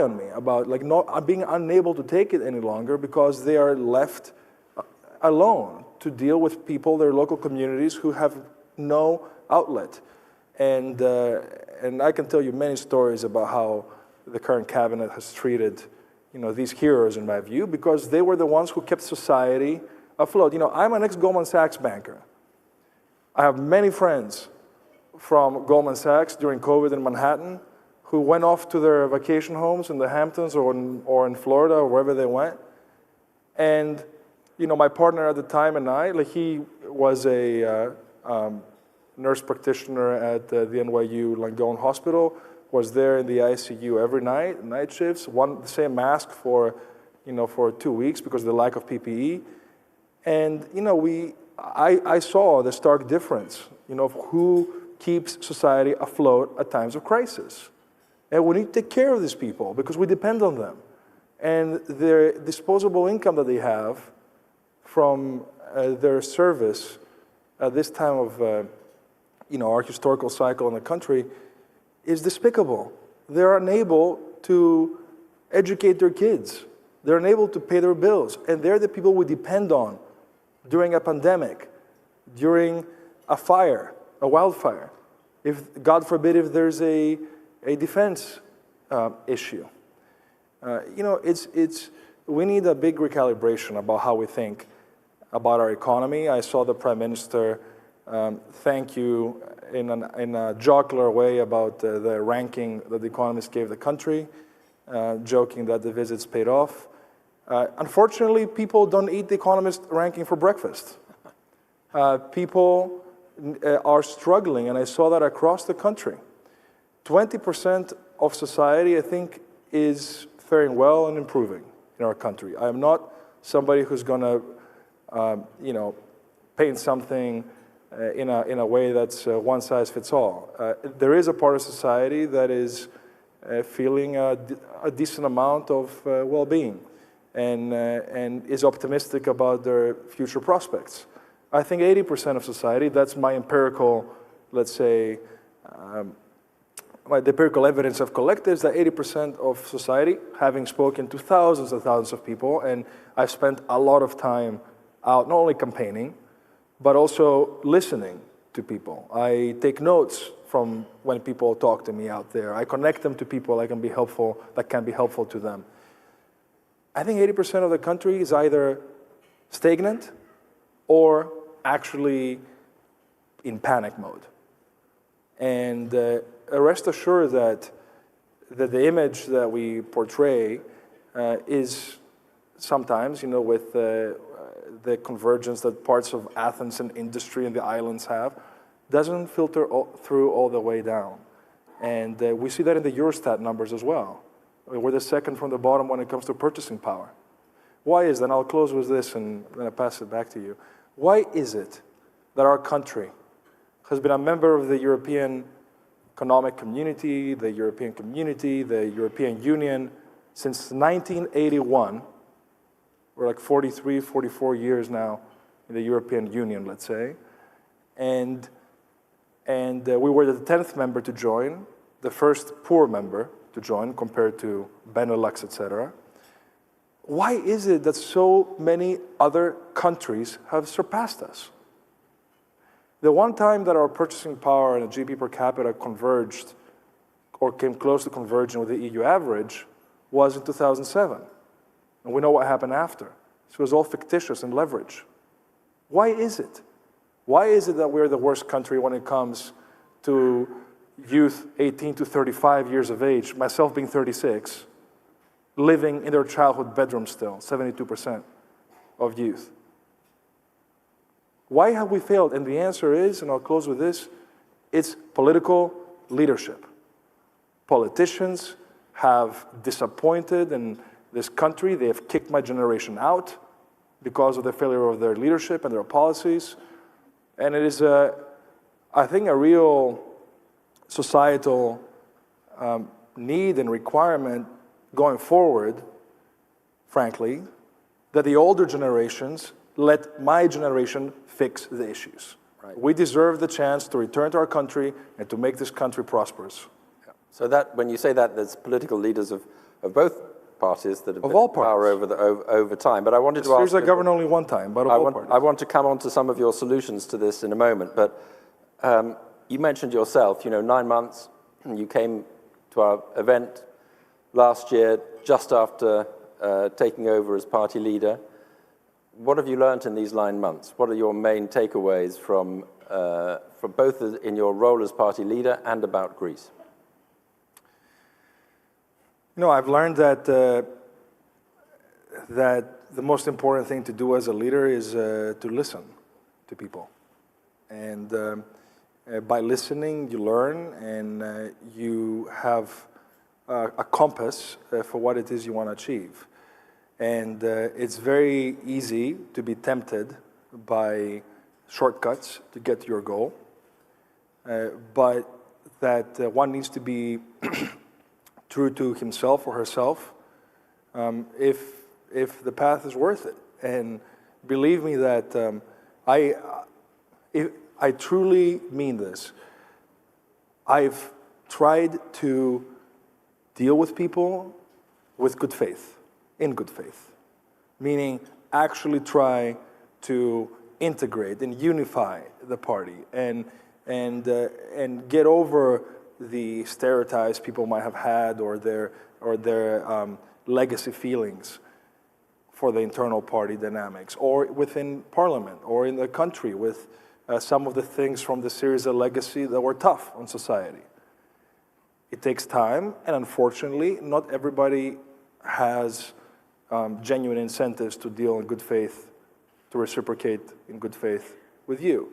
on me about like not being unable to take it any longer because they are left alone to deal with people, their local communities who have no outlet. And I can tell you many stories about how the current cabinet has treated, these heroes in my view, because they were the ones who kept society afloat. I'm an ex-Goldman Sachs banker. I have many friends from Goldman Sachs during COVID in Manhattan who went off to their vacation homes in the Hamptons or in Florida or wherever they went. And, my partner at the time and I, like he was a nurse practitioner at the NYU Langone Hospital, was there in the ICU every night shifts, the same mask for 2 weeks because of the lack of PPE. And, I saw the stark difference, of who keeps society afloat at times of crisis. And we need to take care of these people because we depend on them. And their disposable income that they have from their service at this time of our historical cycle in the country is despicable. They're unable to educate their kids. They're unable to pay their bills. And they're the people we depend on during a pandemic, during a fire, a wildfire. If, God forbid, if there's a defense issue. We need a big recalibration about how we think about our economy. I saw the Prime Minister thank you in a jocular way about the ranking that the Economist gave the country, joking that the visits paid off. Unfortunately, people don't eat the Economist ranking for breakfast. People are struggling, and I saw that across the country. 20% of society, I think, is faring well and improving in our country. I am not somebody who's going to, paint something in a way that's one size fits all. There is a part of society that is feeling a decent amount of well-being and is optimistic about their future prospects. I think 80% of society, that's my empirical, let's say, the empirical evidence I've collected is that 80% of society, having spoken to thousands and thousands of people, and I've spent a lot of time out not only campaigning, but also listening to people. I take notes from when people talk to me out there. I connect them to people that can be helpful to them. I think 80% of the country is either stagnant or actually in panic mode. And rest assured that the image that we portray is sometimes, with the convergence that parts of Athens and industry and the islands have, doesn't filter through all the way down. And we see that in the Eurostat numbers as well. We're the second from the bottom when it comes to purchasing power. Why is that? And I'll close with this and then I'll pass it back to you. Why is it that our country has been a member of the European Economic Community, the European Community, the European Union since 1981? We're like 43, 44 years now in the European Union, let's say. And we were the 10th member to join, the first poor member to join compared to Benelux, etc. Why is it that so many other countries have surpassed us? The one time that our purchasing power and the GDP per capita converged or came close to converging with the EU average was in 2007. And we know what happened after. So it was all fictitious and leverage. Why is it? Why is it that we're the worst country when it comes to youth 18 to 35 years of age, myself being 36, living in their childhood bedroom still, 72% of youth? Why have we failed? And the answer is, and I'll close with this, it's political leadership. Politicians have disappointed in this country. They have kicked my generation out because of the failure of their leadership and their policies. And it is, I think, a real societal need and requirement going forward, frankly, that the older generations let my generation fix the issues. Right. We deserve the chance to return to our country and to make this country prosperous. Yeah. So that, when you say that, there's political leaders of of both parties that have Of been all in power over time. But I wanted to ask... Syriza governed only one time, but of all parties. I want to come on to some of your solutions to this in a moment, but you mentioned yourself, 9 months, you came to our event last year just after taking over as party leader. What have you learned in these 9 months? What are your main takeaways from both in your role as party leader and about Greece? I've learned that the most important thing to do as a leader is to listen to people. And by listening, you learn, and you have a compass for what it is you want to achieve. And it's very easy to be tempted by shortcuts to get to your goal, but that one needs to be true to himself or herself if the path is worth it. And believe me that I truly mean this. I've tried to deal with people with good faith, in good faith, meaning actually try to integrate and unify the party and get over the stereotypes people might have had or their legacy feelings for the internal party dynamics, or within parliament, or in the country with some of the things from the Syriza legacy that were tough on society. It takes time, and unfortunately, not everybody has genuine incentives to deal in good faith, to reciprocate in good faith with you.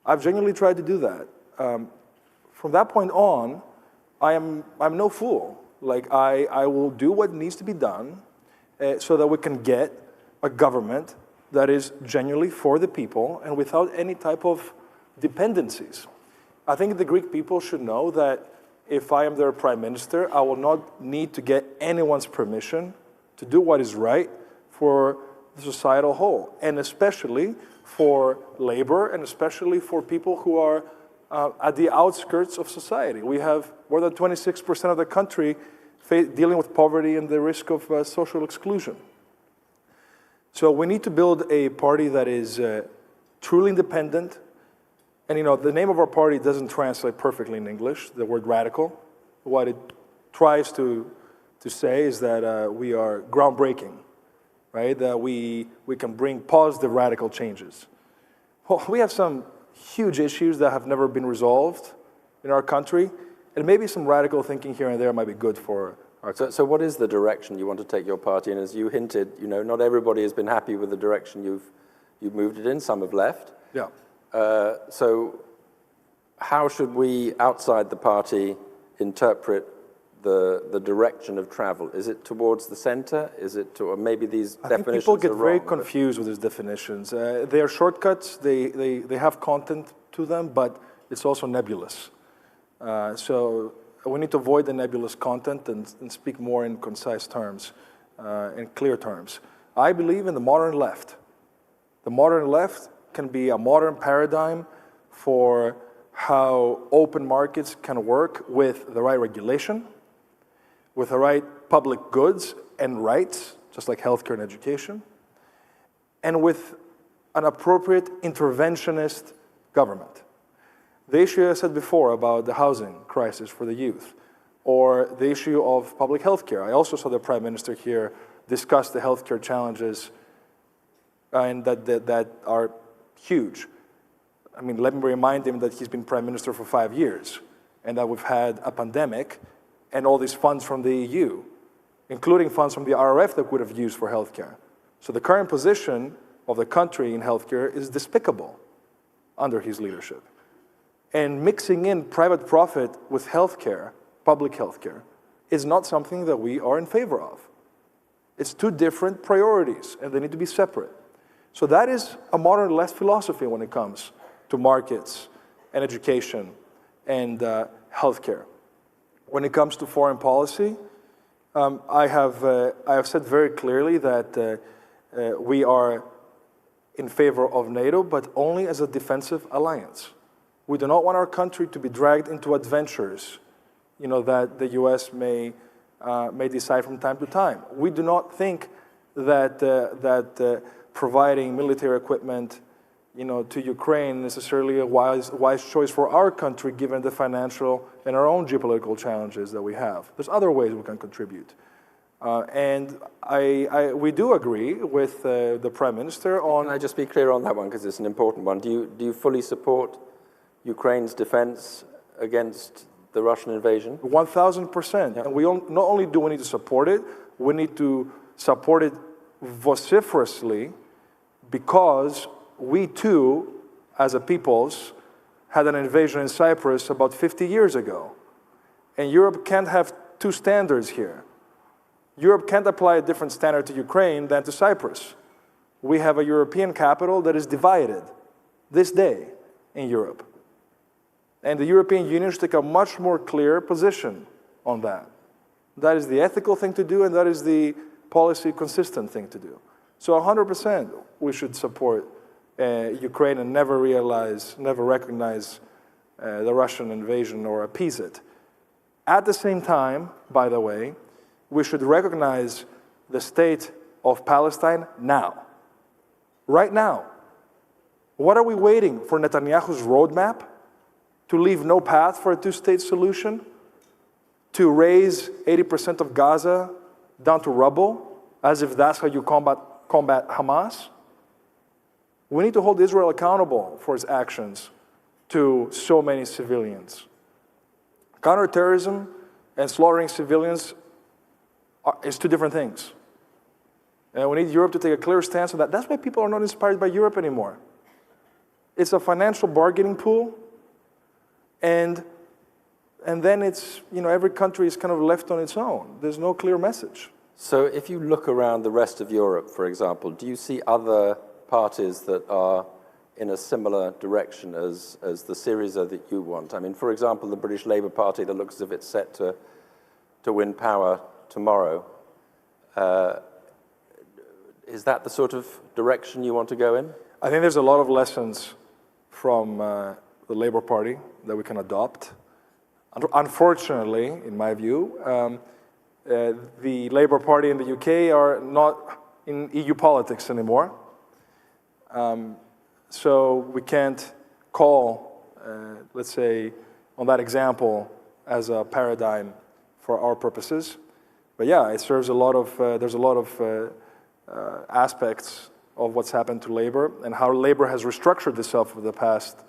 I've genuinely tried to do that. From that point on, I'm no fool. Like, I will do what needs to be done so that we can get a government that is genuinely for the people and without any type of dependencies. I think the Greek people should know that if I am their prime minister, I will not need to get anyone's permission to do what is right for the societal whole, and especially for labor, and especially for people who are at the outskirts of society. We have more than 26% of the country dealing with poverty and the risk of social exclusion. So we need to build a party that is truly independent. And the name of our party doesn't translate perfectly in English, the word radical. What it tries to say is that we are groundbreaking, right? That we can bring positive radical changes. Well, we have some huge issues that have never been resolved in our country, and maybe some radical thinking here and there might be good for our country. So what is the direction you want to take your party in? As you hinted, not everybody has been happy with the direction you've moved it in. Some have left. Yeah. So how should we, outside the party, interpret the direction of travel? Is it towards the center? Is it to, or maybe these definitions are wrong? I think people get very confused with these definitions. They are shortcuts, they have content to them, but it's also nebulous. So we need to avoid the nebulous content and speak more in concise terms, in clear terms. I believe in the modern left. The modern left can be a modern paradigm for how open markets can work with the right regulation, with the right public goods and rights, just like healthcare and education, and with an appropriate interventionist government. The issue I said before about the housing crisis for the youth, or the issue of public healthcare. I also saw the Prime Minister here discuss the healthcare challenges and that are huge. I mean, let me remind him that he's been Prime Minister for 5 years and that we've had a pandemic and all these funds from the EU, including funds from the RRF that could have used for healthcare. So the current position of the country in healthcare is despicable under his leadership. And mixing in private profit with healthcare, public healthcare, is not something that we are in favor of. It's two different priorities, and they need to be separate. So that is a modern left philosophy when it comes to markets and education and healthcare. When it comes to foreign policy, I have said very clearly that we are in favor of NATO, but only as a defensive alliance. We do not want our country to be dragged into adventures, that the US may may decide from time to time. We do not think that providing military equipment, to Ukraine necessarily a wise choice for our country, given the financial and our own geopolitical challenges that we have. There's other ways we can contribute. And we do agree with the Prime Minister on... Can I just be clear on that one, because it's an important one. Do you fully support Ukraine's defense against the Russian invasion? 1,000%. Yeah. And not only do we need to support it, we need to support it vociferously, because we too, as a peoples, had an invasion in Cyprus about 50 years ago. And Europe can't have two standards here. Europe can't apply a different standard to Ukraine than to Cyprus. We have a European capital that is divided this day in Europe. And the European Union should take a much more clear position on that. That is the ethical thing to do, and that is the policy consistent thing to do. So 100% we should support Ukraine and never recognize the Russian invasion or appease it. At the same time, by the way, we should recognize the state of Palestine now. Right now. What are we waiting for? Netanyahu's roadmap to leave no path for a two-state solution? To raise 80% of Gaza down to rubble, as if that's how you combat Hamas? We need to hold Israel accountable for its actions to so many civilians. Counterterrorism and slaughtering civilians is two different things. And we need Europe to take a clear stance on that. That's why people are not inspired by Europe anymore. It's a financial bargaining pool, and then it's, every country is kind of left on its own. There's no clear message. So if you look around the rest of Europe, for example, do you see other parties that are in a similar direction as the Syriza that you want? I mean, for example, the British Labour Party that looks as if it's set to win power tomorrow. Is that the sort of direction you want to go in? I think there's a lot of lessons from the Labour Party that we can adopt. Unfortunately, in my view, the Labour Party in the UK are not in EU politics anymore. So we can't call, let's say, on that example as a paradigm for our purposes. But yeah, it serves a lot of, there's a lot of aspects of what's happened to labor and how labor has restructured itself over the past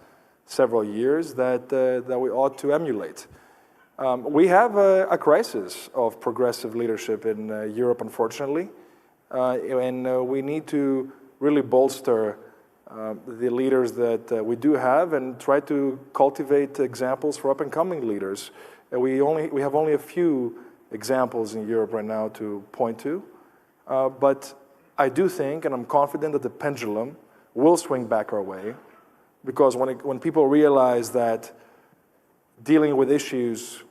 several years that we ought to emulate. We have a crisis of progressive leadership in Europe, unfortunately, and we need to really bolster the leaders that we do have and try to cultivate examples for up-and-coming leaders. And we have only a few examples in Europe right now to point to, but I do think, and I'm confident, that the pendulum will swing back our way, because when people realize that dealing with issues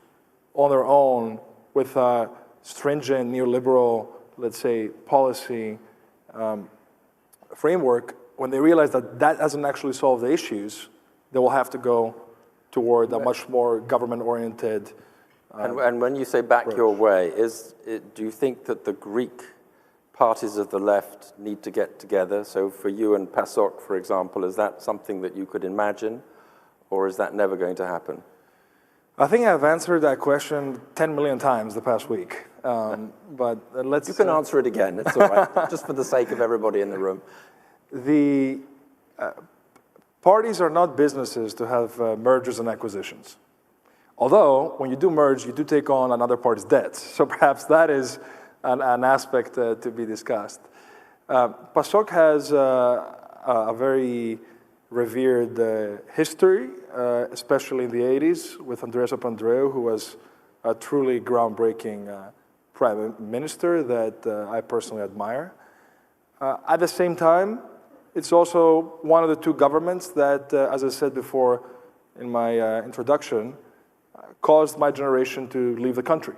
on their own with a stringent neoliberal, let's say, policy framework, when they realize that that doesn't actually solve the issues, they will have to go toward a much more government-oriented. And when you say back approach. your way, do you think that the Greek parties of the left need to get together? So for you and PASOK, for example, is that something that you could imagine, or is that never going to happen? I think I've answered that question 10 million times the past week, but let's... You can answer it again, it's all right, just for the sake of everybody in the room. The parties are not businesses to have mergers and acquisitions. Although, when you do merge, you do take on another party's debts. So perhaps that is an aspect to be discussed. PASOK has a very revered history, especially in the 80s, with Andreas Papandreou, who was a truly groundbreaking prime minister that I personally admire. At the same time, it's also one of the two governments that, as I said before in my introduction, caused my generation to leave the country,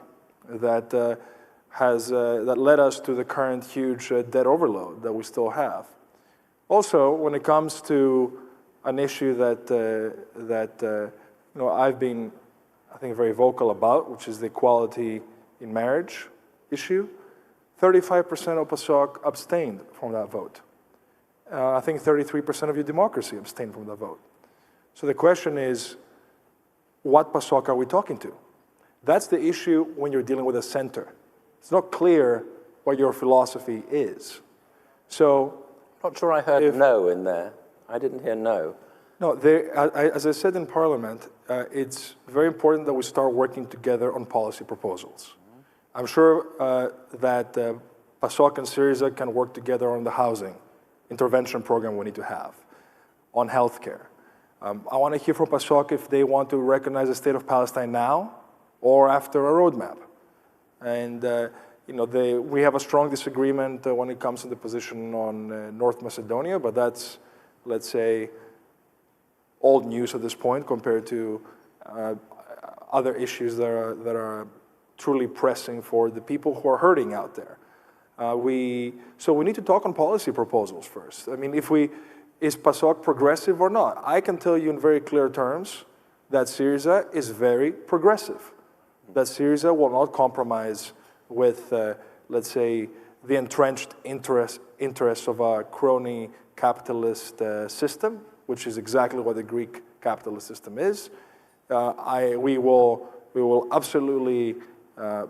that led us to the current huge debt overload that we still have. Also, when it comes to an issue that I've been, I think, very vocal about, which is the equality in marriage issue, 35% of PASOK abstained from that vote. I think 33% of your democracy abstained from the vote. So the question is, what PASOK are we talking to? That's the issue when you're dealing with a center. It's not clear what your philosophy is. So, Not sure I heard no in there. I didn't hear no. No, as I said in Parliament, it's very important that we start working together on policy proposals. I'm sure that PASOK and Syriza can work together on the housing intervention program we need to have, on healthcare. I want to hear from PASOK if they want to recognize the state of Palestine now or after a roadmap. And we have a strong disagreement when it comes to the position on North Macedonia, but that's, let's say, old news at this point compared to other issues that are truly pressing for the people who are hurting out there. So we need to talk on policy proposals first. I mean, is PASOK progressive or not? I can tell you in very clear terms that Syriza is very progressive, that Syriza will not compromise with, let's say, the entrenched interests of a crony capitalist system, which is exactly what the Greek capitalist system is. We will absolutely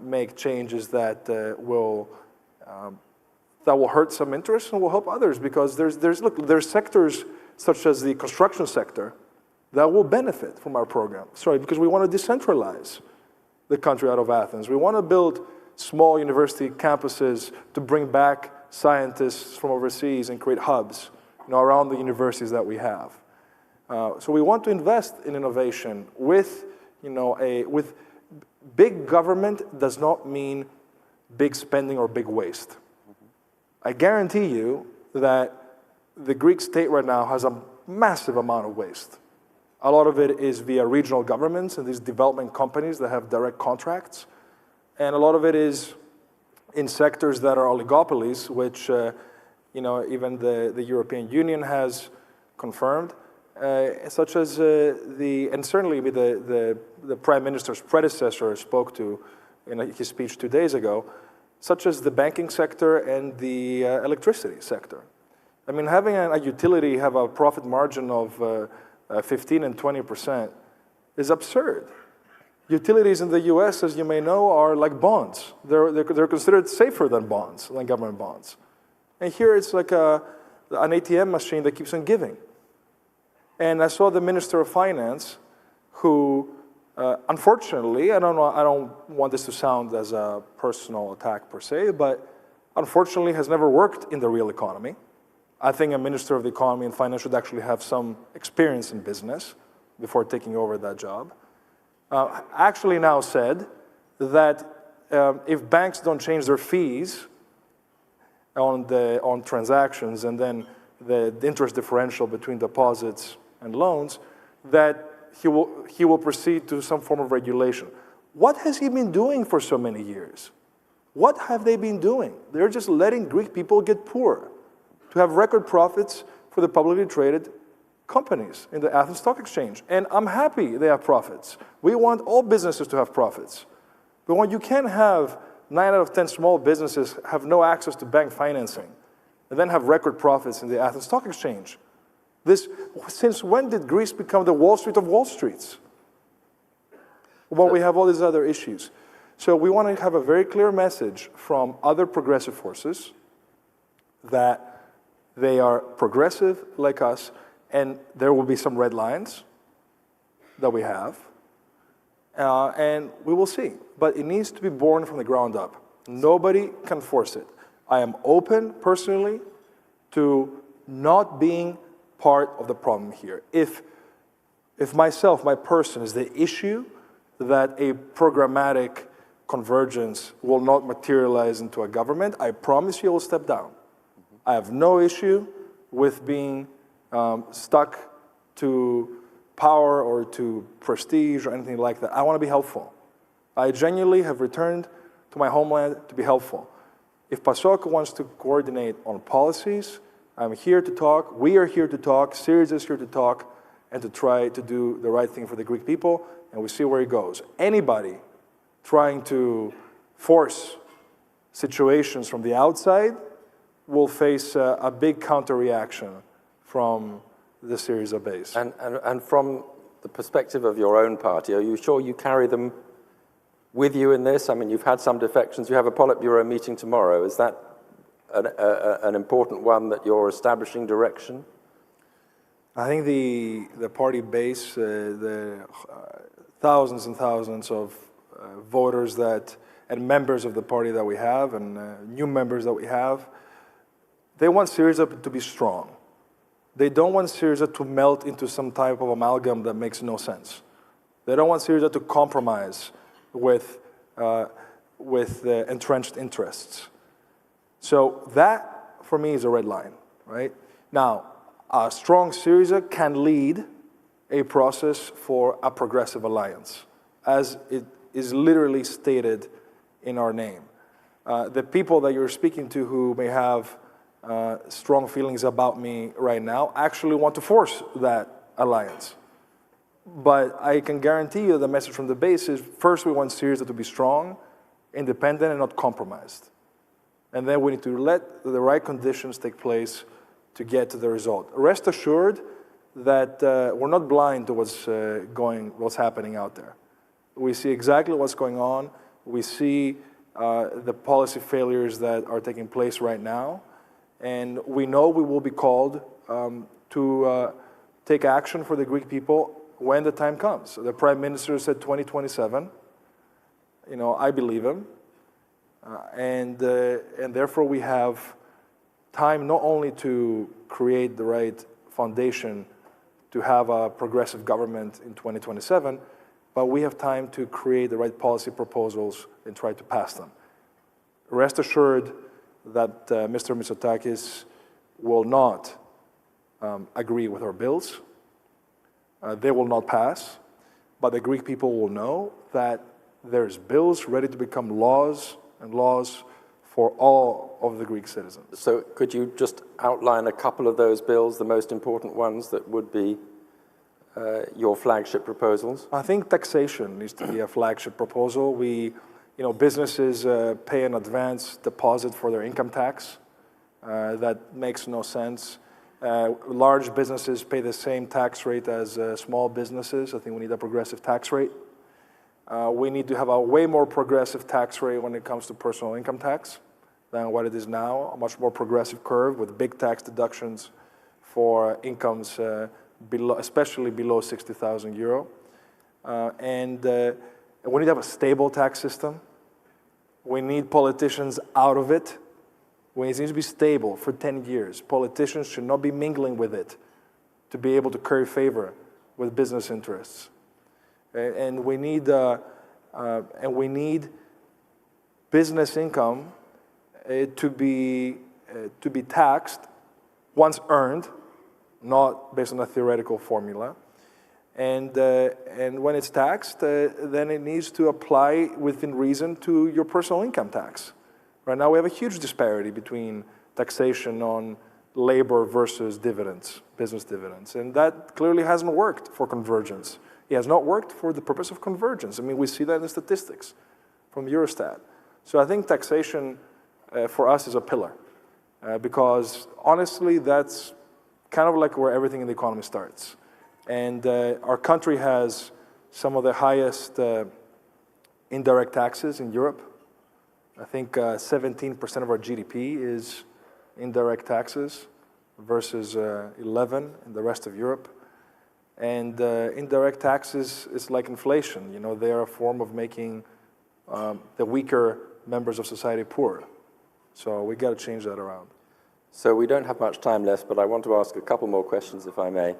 make changes that will hurt some interests and will help others, because there's sectors such as the construction sector that will benefit from our program. Because we want to decentralize the country out of Athens. We want to build small university campuses to bring back scientists from overseas and create hubs around the universities that we have. So we want to invest in innovation with big government does not mean big spending or big waste. I guarantee you that the Greek state right now has a massive amount of waste. A lot of it is via regional governments and these development companies that have direct contracts. And a lot of it is in sectors that are oligopolies, which even the European Union has confirmed, such as and certainly the Prime Minister's predecessor spoke to in his speech 2 days ago, such as the banking sector and the electricity sector. I mean, having a utility have a profit margin of 15 and 20% is absurd. Utilities in the US, as you may know, are like bonds. They're considered safer than bonds, than government bonds. And here it's like an ATM machine that keeps on giving. And I saw the Minister of Finance, who, unfortunately, I don't want this to sound as a personal attack per se, but unfortunately has never worked in the real economy. I think a Minister of the Economy and Finance should actually have some experience in business before taking over that job. Actually now said that if banks don't change their fees on transactions and then the interest differential between deposits and loans, that he will proceed to some form of regulation. What has he been doing for so many years? What have they been doing? They're just letting Greek people get poor, to have record profits for the publicly traded companies in the Athens Stock Exchange. And I'm happy they have profits. We want all businesses to have profits. But when you can have 9 out of 10 small businesses have no access to bank financing and then have record profits in the Athens Stock Exchange, since when did Greece become the Wall Street of Wall Streets? Well, we have all these other issues. So we want to have a very clear message from other progressive forces that they are progressive like us, and there will be some red lines that we have, and we will see. But it needs to be born from the ground up. Nobody can force it. I am open, personally, to not being part of the problem here. If myself, my person, is the issue that a programmatic convergence will not materialize into a government, I promise you I will step down. I have no issue with being stuck to power or to prestige or anything like that. I want to be helpful. I genuinely have returned to my homeland to be helpful. If PASOK wants to coordinate on policies, I'm here to talk. We are here to talk. Syriza is here to talk and to try to do the right thing for the Greek people, and we see where it goes. Anybody trying to force situations from the outside will face a big counter-reaction from the Syriza base. And from the perspective of your own party, are you sure you carry them with you in this? I mean, you've had some defections. You have a Politburo meeting tomorrow. Is that an important one, that you're establishing direction? I think the party base, the thousands and thousands of voters and members of the party that we have, and new members that we have, they want Syriza to be strong. They don't want Syriza to melt into some type of amalgam that makes no sense. They don't want Syriza to compromise with entrenched interests. So that, for me, is a red line, right? Now, a strong Syriza can lead a process for a progressive alliance, as it is literally stated in our name. The people that you're speaking to who may have strong feelings about me right now actually want to force that alliance. But I can guarantee you the message from the base is, first we want Syriza to be strong, independent, and not compromised. And then we need to let the right conditions take place to get to the result. Rest assured that we're not blind to what's happening out there. We see exactly what's going on. We see the policy failures that are taking place right now. And we know we will be called to take action for the Greek people when the time comes. The Prime Minister said 2027. You know, I believe him. And therefore we have time not only to create the right foundation to have a progressive government in 2027, but we have time to create the right policy proposals and try to pass them. Rest assured that Mr. Mitsotakis will not agree with our bills. They will not pass, but the Greek people will know that there's bills ready to become laws, and laws for all of the Greek citizens. So could you just outline a couple of those bills, the most important ones that would be your flagship proposals? I think taxation needs to be a flagship proposal. Businesses pay an advance deposit for their income tax. That makes no sense. Large businesses pay the same tax rate as small businesses. I think we need a progressive tax rate. We need to have a way more progressive tax rate when it comes to personal income tax than what it is now, a much more progressive curve with big tax deductions for incomes especially below 60,000 euro. And we need to have a stable tax system. We need politicians out of it. It needs to be stable for 10 years. Politicians should not be mingling with it to be able to curry favor with business interests. And we need business income to be taxed once earned, not based on a theoretical formula. And when it's taxed, then it needs to apply within reason to your personal income tax. Right now we have a huge disparity between taxation on labor versus dividends, business dividends. And that clearly hasn't worked for convergence. It has not worked for the purpose of convergence. I mean, we see that in the statistics from Eurostat. So I think taxation for us is a pillar because honestly, that's kind of like where everything in the economy starts. And our country has some of the highest indirect taxes in Europe. I think 17% of our GDP is indirect taxes versus 11 in the rest of Europe. And indirect taxes is like inflation. You know, they are a form of making the weaker members of society poor. So we got to change that around. So we don't have much time left, but I want to ask a couple more questions, if I may.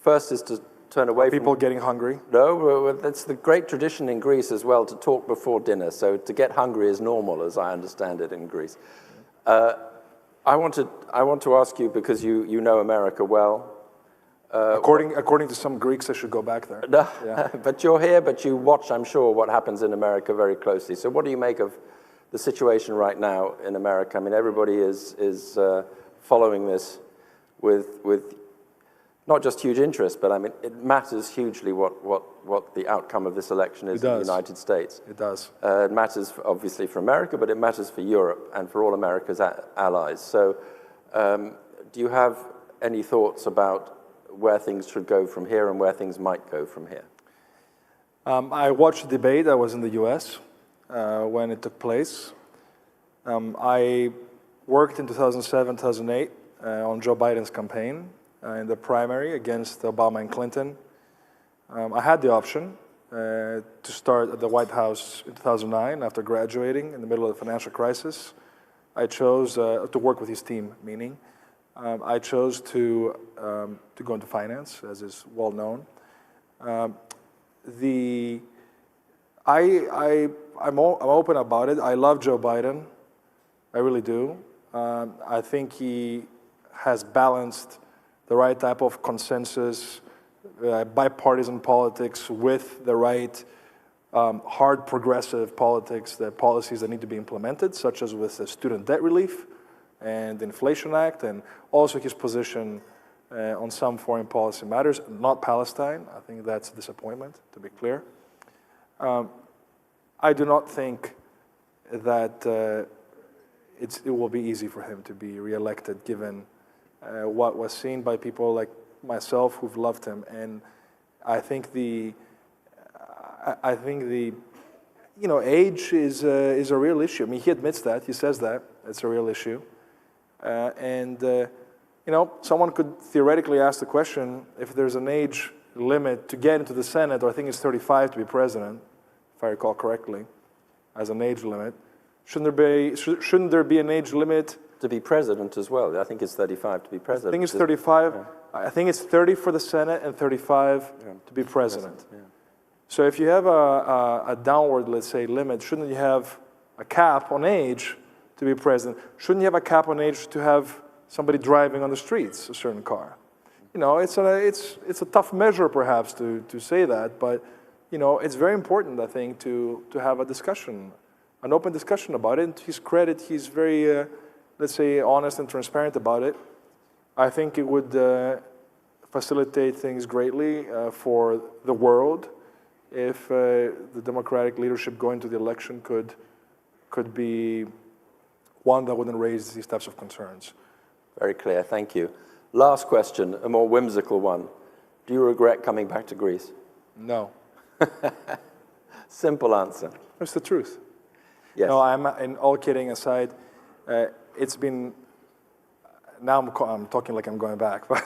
First is to turn away from... People getting hungry? No, that's the great tradition in Greece as well, to talk before dinner. So to get hungry is normal, as I understand it in Greece. I want to ask you, because you know America well. According to some Greeks, I should go back there. No, yeah. But you're here, but you watch, I'm sure, what happens in America very closely. So what do you make of the situation right now in America? I mean, everybody is following this with not just huge interest, but I mean, it matters hugely what the outcome of this election is in the United States. It does. It matters, obviously, for America, but it matters for Europe and for all America's allies. So do you have any thoughts about where things should go from here and where things might go from here? I watched the debate. I was in the US when it took place. I worked in 2007, 2008 on Joe Biden's campaign in the primary against Obama and Clinton. I had the option to start at the White House in 2009 after graduating in the middle of the financial crisis. I chose to work with his team, meaning I chose to go into finance, as is well known. I'm open about it. I love Joe Biden. I really do. I think he has balanced the right type of consensus, bipartisan politics with the right hard progressive politics, the policies that need to be implemented, such as with the student debt relief and the Inflation Act, and also his position on some foreign policy matters, not Palestine. I think that's a disappointment, to be clear. I do not think that it will be easy for him to be reelected, given what was seen by people like myself who've loved him. And I think the age is a real issue. I mean, he admits that. He says that it's a real issue. Someone could theoretically ask the question, if there's an age limit to get into the Senate, or I think it's 35 to be president, if I recall correctly, as an age limit, shouldn't there be an age limit to be president as well? I think it's 35 to be president. I think it's 35. Yeah. I think it's 30 for the Senate and 35 to be president. Yeah. So if you have a downward, let's say, limit, shouldn't you have a cap on age to be president? Shouldn't you have a cap on age to have somebody driving on the streets a certain car? It's a tough measure perhaps to say that, but it's very important, I think, to have a discussion, an open discussion about it. And to his credit, he's very, let's say, honest and transparent about it. I think it would facilitate things greatly for the world if the Democratic leadership going to the election could be one that wouldn't raise these types of concerns. Very clear, thank you. Last question, a more whimsical one. Do you regret coming back to Greece? No. Simple answer. It's the truth. Yes. No, and all kidding aside, it's been, now I'm talking like I'm going back, but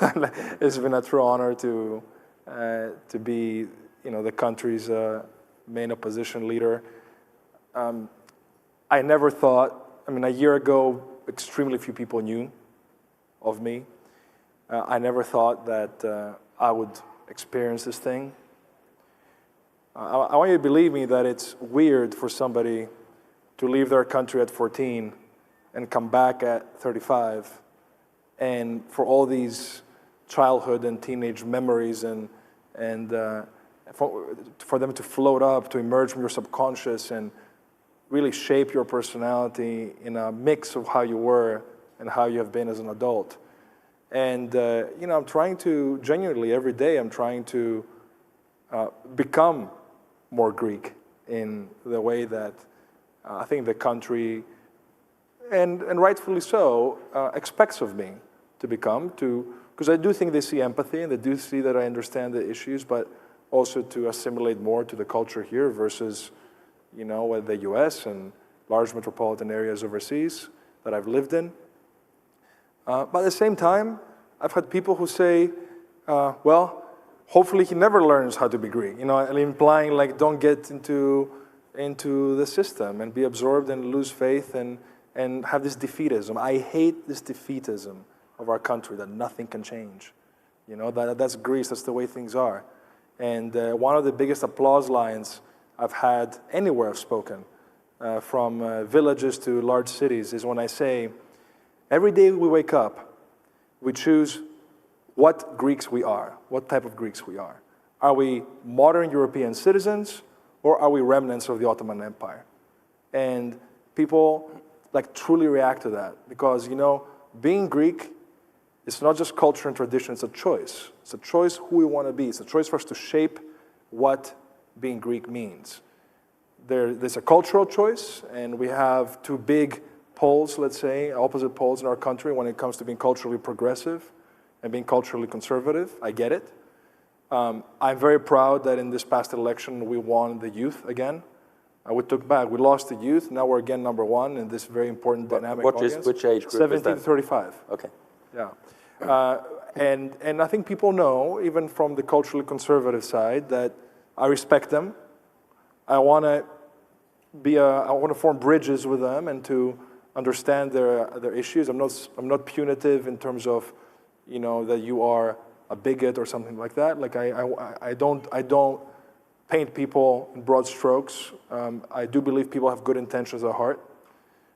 it's been a true honor to be, the country's main opposition leader. I never thought, a year ago, extremely few people knew of me. I never thought that I would experience this thing. I want you to believe me that it's weird for somebody to leave their country at 14 and come back at 35, and for all these childhood and teenage memories and for them to float up, to emerge from your subconscious and really shape your personality in a mix of how you were and how you have been as an adult. And, I'm trying to, genuinely, every day, I'm trying to become more Greek in the way that I think the country, and rightfully so, expects of me to become, because I do think they see empathy and they do see that I understand the issues, but also to assimilate more to the culture here versus, the US and large metropolitan areas overseas that I've lived in. But at the same time, I've had people who say, well, hopefully he never learns how to be Greek, implying like don't get into the system and be absorbed and lose faith and have this defeatism. I hate this defeatism of our country that nothing can change. That's Greece, that's the way things are. And one of the biggest applause lines I've had anywhere I've spoken, from villages to large cities, is when I say, every day we wake up, we choose what Greeks we are, what type of Greeks we are. Are we modern European citizens, or are we remnants of the Ottoman Empire? And people truly react to that, because being Greek It's not just culture and tradition, it's a choice. It's a choice who we want to be. It's a choice for us to shape what being Greek means. There's a cultural choice, and we have two big poles, let's say, opposite poles in our country when it comes to being culturally progressive and being culturally conservative. I get it. I'm very proud that in this past election we won the youth again. We took back. We lost the youth. Now we're again #1 in this very important dynamic audience. Which age group 17 is to 35. Okay. Yeah. And I think people know, even from the culturally conservative side, that I respect them. I want to form bridges with them and to understand their issues. I'm not punitive in terms of, that you are a bigot or something like that. Like I don't paint people in broad strokes. I do believe people have good intentions at heart.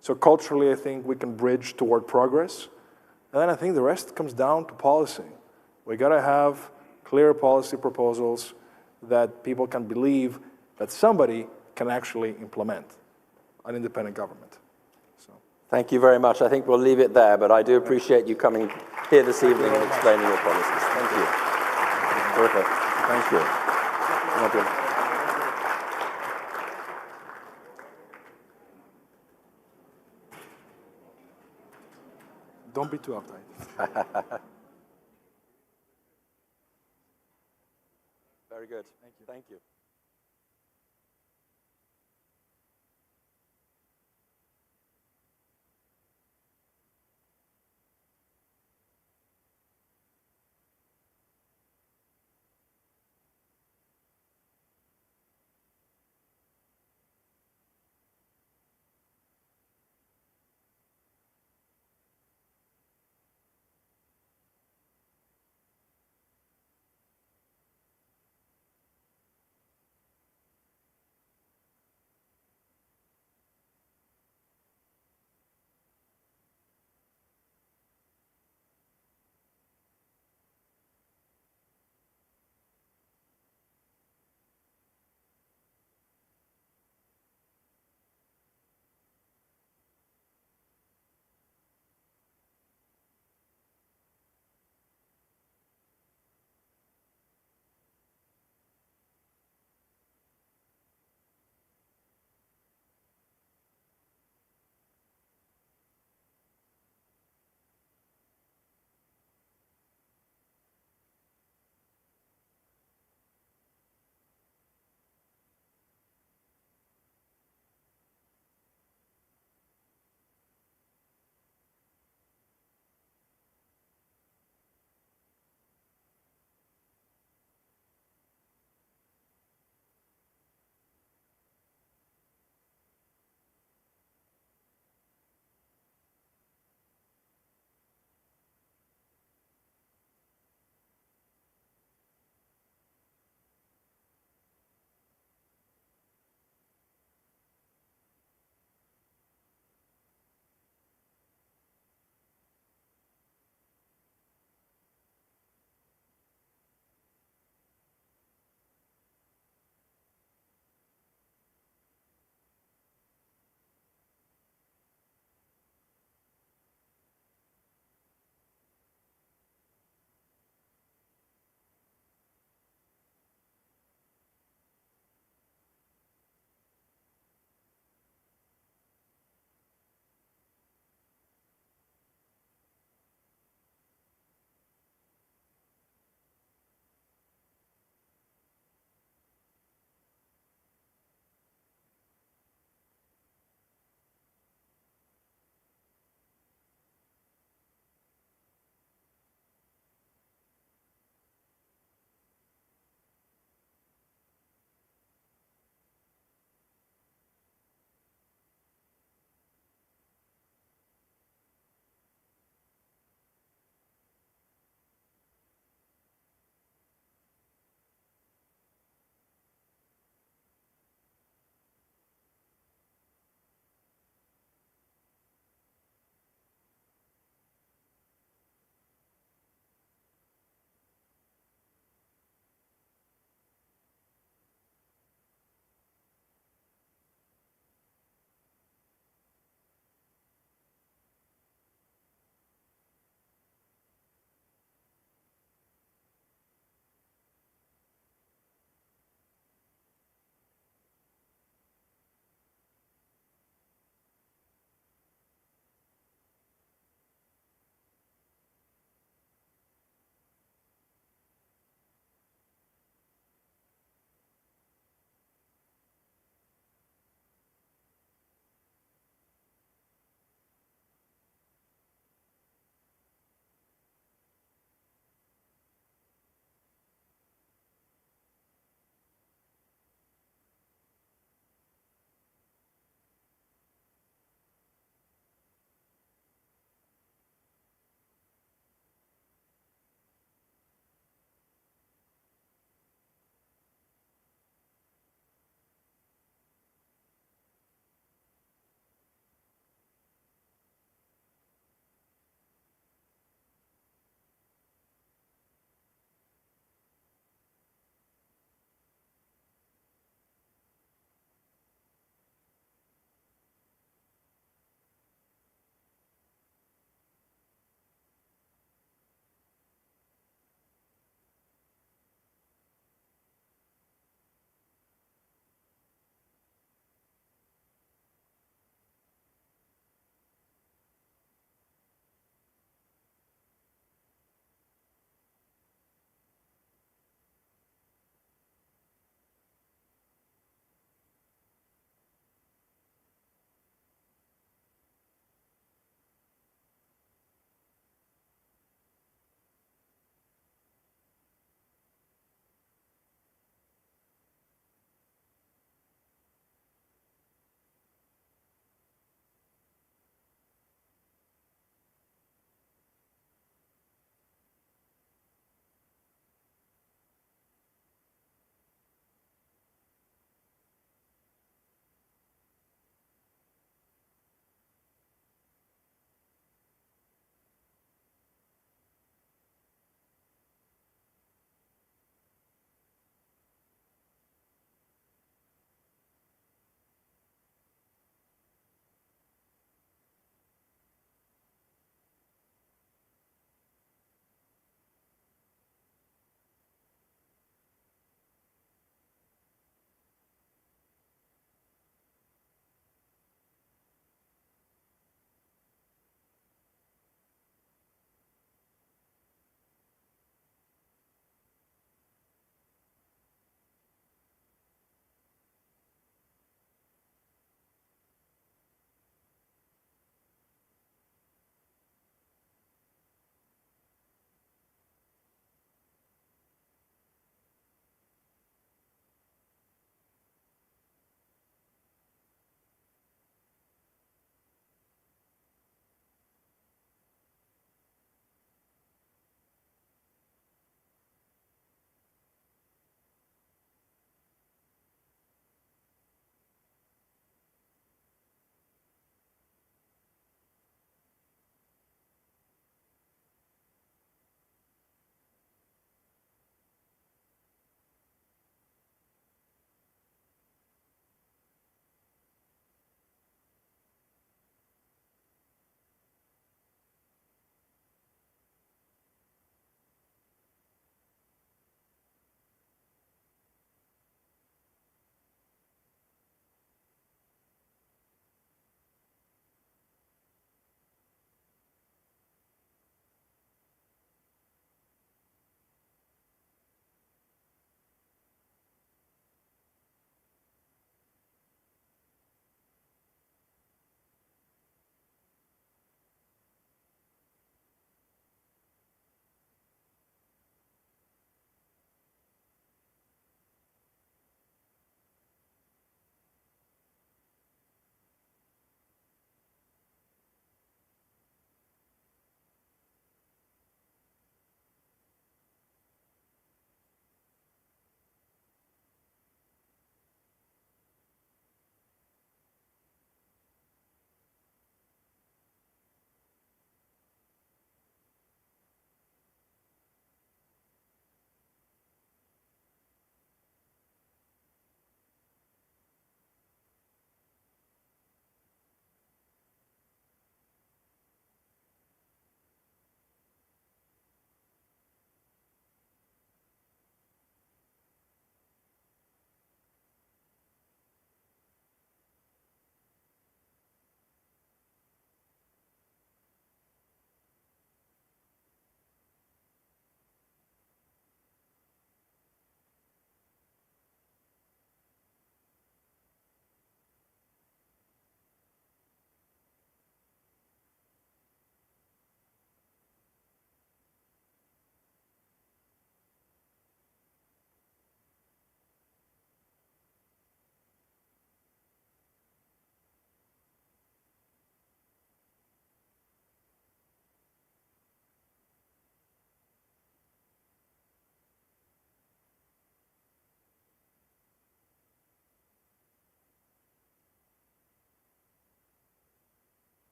So culturally, I think we can bridge toward progress. And then I think the rest comes down to policy. We got to have clear policy proposals that people can believe that somebody can actually implement an independent government. So. Thank you very much. I think we'll leave it there, but I do appreciate you coming here this evening and explaining your policies. Thank you. Terrific. Thank you. Don't be too uptight. Very good. Thank you.